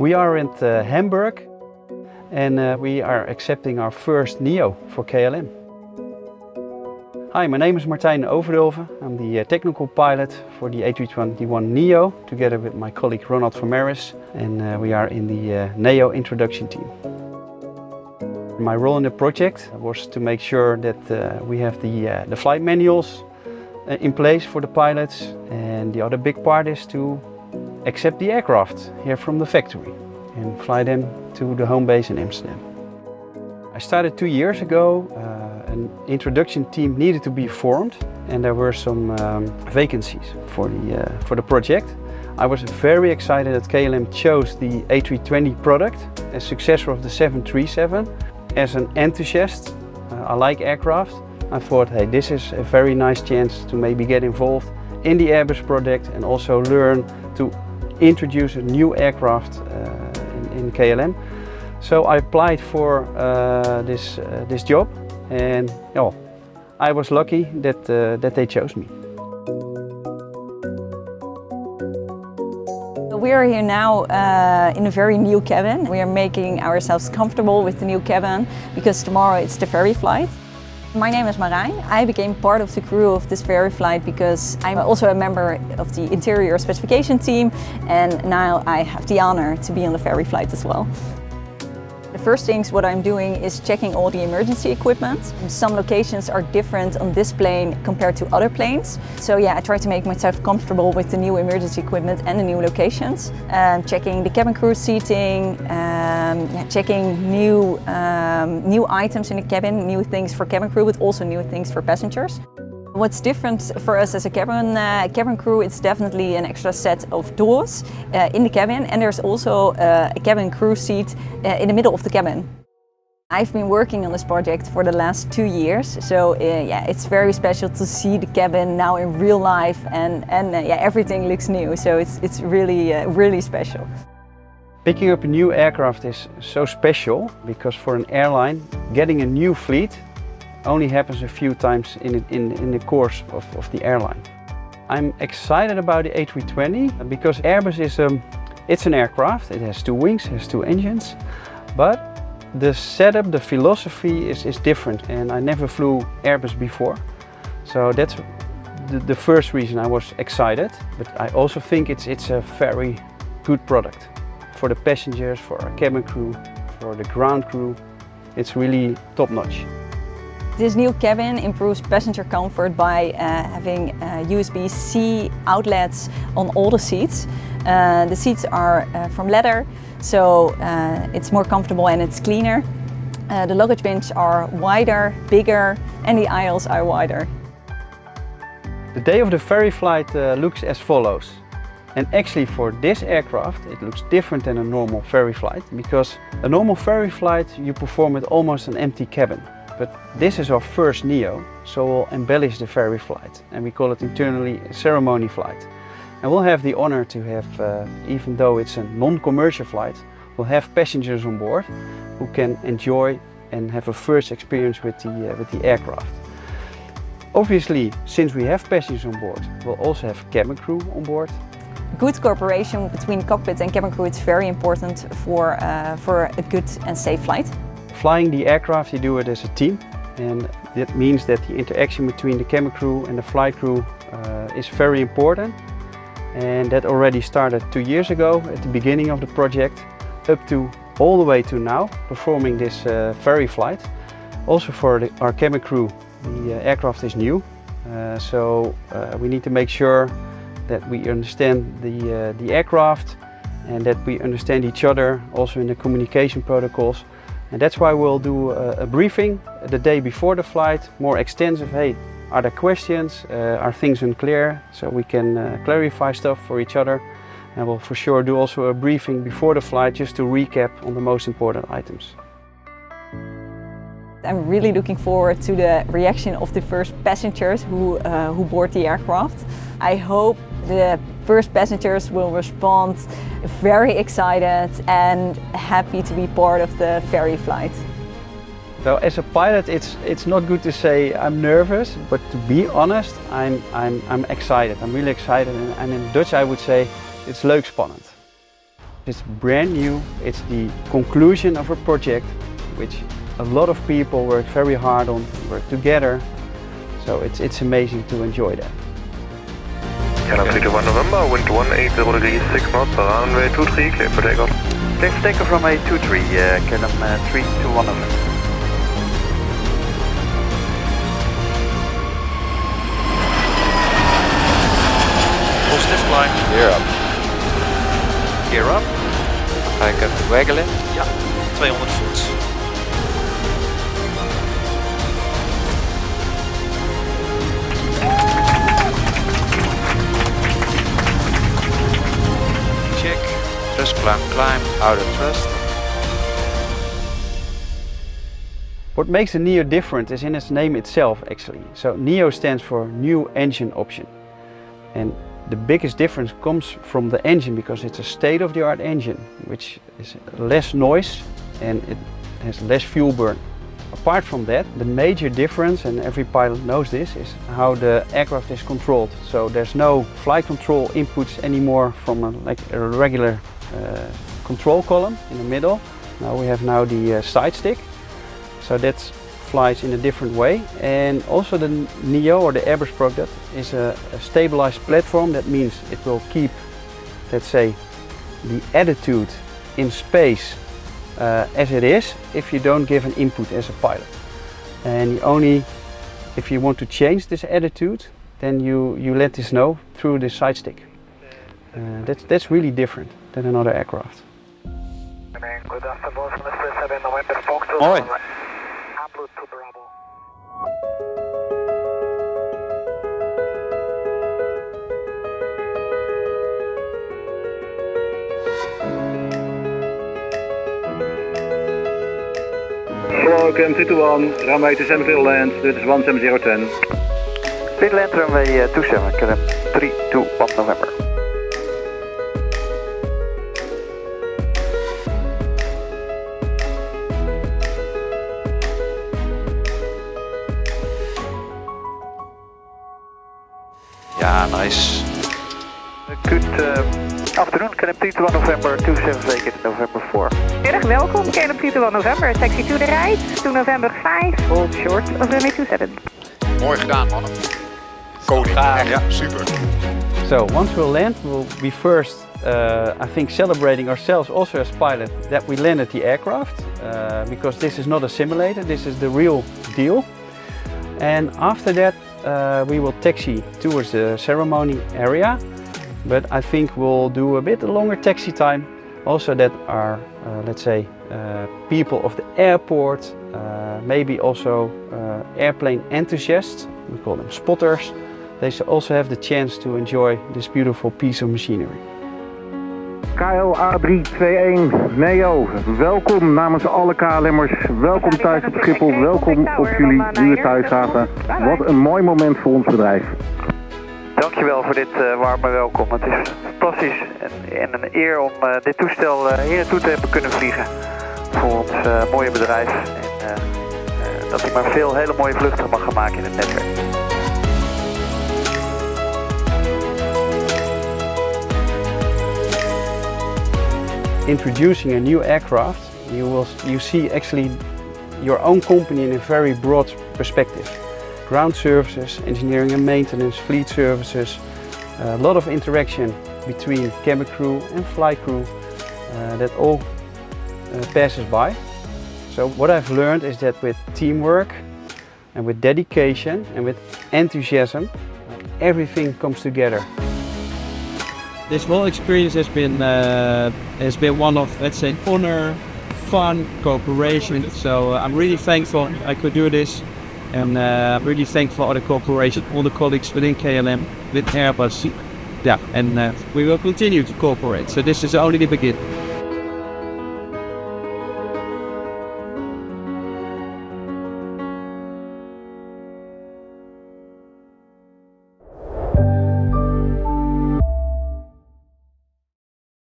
We are at Hamburg and we are accepting our first NEO for KLM. Hi, my name is Martijn Overdulven. I'm the technical pilot for the A321neo together with my colleague Ronald van Meris, and we are in the NEO introduction team. My role in the project was to make sure that we have the flight manuals in place for the pilots, and the other big part is to accept the aircraft here from the factory and fly them to the home base in Amsterdam. I started 2 years ago. An introduction team needed to be formed and there were some vacancies for the project. I was very excited that KLM chose the A320 product as successor of the 737. As an enthusiast, I like aircraft. I thought, hey, this is a very nice chance to maybe get involved in the Airbus project and also learn to introduce a new aircraft in KLM. So I applied for this job, and I was lucky that they chose me. We are here now in a very new cabin. We are making ourselves comfortable with the new cabin because tomorrow it's the ferry flight. My name is Marijn. I became part of the crew of this ferry flight because I'm also a member of the interior specification team, and now I have the honor to be on the ferry flight as well. The first things what I'm doing is checking all the emergency equipment. Some locations are different on this plane compared to other planes. So yeah, I try to make myself comfortable with the new emergency equipment and the new locations. Checking the cabin crew seating, checking new items in the cabin, new things for cabin crew, but also new things for passengers. What's different for us as a cabin crew, it's definitely an extra set of doors in the cabin, and there's also a cabin crew seat in the middle of the cabin. I've been working on this project for the last 2 years, so yeah, it's very special to see the cabin now in real life, and yeah, everything looks new, so it's really special. Picking up a new aircraft is so special because for an airline, getting a new fleet only happens a few times in the course of the airline. I'm excited about the A320 because Airbus it's an aircraft. It has 2 wings, it has 2 engines, but the setup, the philosophy is different, and I never flew Airbus before. So that's the first reason I was excited, but I also think it's a very good product for the passengers, for our cabin crew, for the ground crew. It's really top-notch. This new cabin improves passenger comfort by having USB-C outlets on all the seats. The seats are from leather, so it's more comfortable and it's cleaner. The luggage bins are wider, bigger, and the aisles are wider. The day of the ferry flight looks as follows. And actually for this aircraft it looks different than a normal ferry flight, because a normal ferry flight you perform with almost an empty cabin. But this is our first NEO, so we'll embellish the ferry flight, and we call it internally a ceremony flight. And we'll have the honor to have, even though it's a non-commercial flight, we'll have passengers on board who can enjoy and have a first experience with the aircraft. Obviously, since we have passengers on board, we'll also have cabin crew on board. Good cooperation between cockpit and cabin crew is very important for a good and safe flight. Flying the aircraft, you do it as a team, and that means that the interaction between the cabin crew and the flight crew is very important. And that already started 2 years ago at the beginning of the project, up to all the way to now, performing this ferry flight. Also for our cabin crew, the aircraft is new, so we need to make sure that we understand the aircraft and that we understand each other, also in the communication protocols. And that's why we'll do a briefing the day before the flight, more extensive. Hey, are there questions? Are things unclear? So we can clarify stuff for each other. And we'll for sure do also a briefing before the flight just to recap on the most important items. I'm really looking forward to the reaction of the first passengers who board the aircraft. I hope the first passengers will respond very excited and happy to be part of the ferry flight. So as a pilot, it's not good to say I'm nervous, but to be honest, I'm excited. I'm really excited, and in Dutch I would say it's leuk spannend. It's brand new, it's the conclusion of a project which a lot of people worked very hard on, worked together, so it's amazing to enjoy that. KLM 321 November, wind 180 degrees 6 knots, runway 23, clear for takeoff. Clear for takeoff from A23, KLM 321 November. Positive climb. Gear up. Gear up. Ga ik even waggelen? Ja, 200 voet. Check. Thrust climb, out of thrust. What makes the NEO different is in its name itself actually. So NEO stands for New Engine Option. And the biggest difference comes from the engine because it's a state-of-the-art engine which is less noise and it has less fuel burn. Apart from that, the major difference, and every pilot knows this, is how the aircraft is controlled. So there's no flight control inputs anymore from like a regular control column in the middle. Now we have the side stick, so that flies in a different way. And also the NEO, or the Airbus product, is a stabilized platform. That means it will keep, let's say, the attitude in space as it is if you don't give an input as a pilot. And if you want to change this attitude, then you let this know through the side stick. That's really different than another aircraft. Good afternoon, Mr. 7 November Foxtrot. Mooi. Upload to Bravo. Hello, KLM 321, runway 27 clear land, this is 17010. Clear land runway 27, KLM 321 November. Ja, nice. Good afternoon, KLM 321 November, 27 vacant November 4. Erg welkom, KLM 321 November, taxi to the right, to November 5, hold short of runway 27. Mooi gedaan, mannen. Koning, echt ja, super. So once we'll land, we'll be first, I think, celebrating ourselves also as pilot that we landed the aircraft, because this is not a simulator, this is the real deal. And after that, we will taxi towards the ceremony area, but I think we'll do a bit longer taxi time, also that our, let's say, people of the airport, maybe also airplane enthusiasts, we call them spotters, they also have the chance to enjoy this beautiful piece of machinery. KLA321 NEO, welkom namens alle KLM'ers, welkom thuis op Schiphol, welkom op jullie nieuwe thuishaven. Wat een mooi moment voor ons bedrijf. Dankjewel voor dit warme welkom. Het is fantastisch en een eer om dit toestel hier naartoe te hebben kunnen vliegen voor ons mooie bedrijf. En dat ik maar veel hele mooie vluchten mag gaan maken in het netwerk. Introducing a new aircraft, you see actually your own company in a very broad perspective. Ground services, engineering and maintenance, fleet services, a lot of interaction between cabin crew and flight crew that all passes by. So what I've learned is that with teamwork and with dedication and with enthusiasm, everything comes together. This whole experience has been one of, let's say, honor, fun, cooperation. So I'm really thankful I could do this, and I'm really thankful for the cooperation, all the colleagues within KLM, with Airbus. Yeah, and we will continue to cooperate. So this is only the beginning.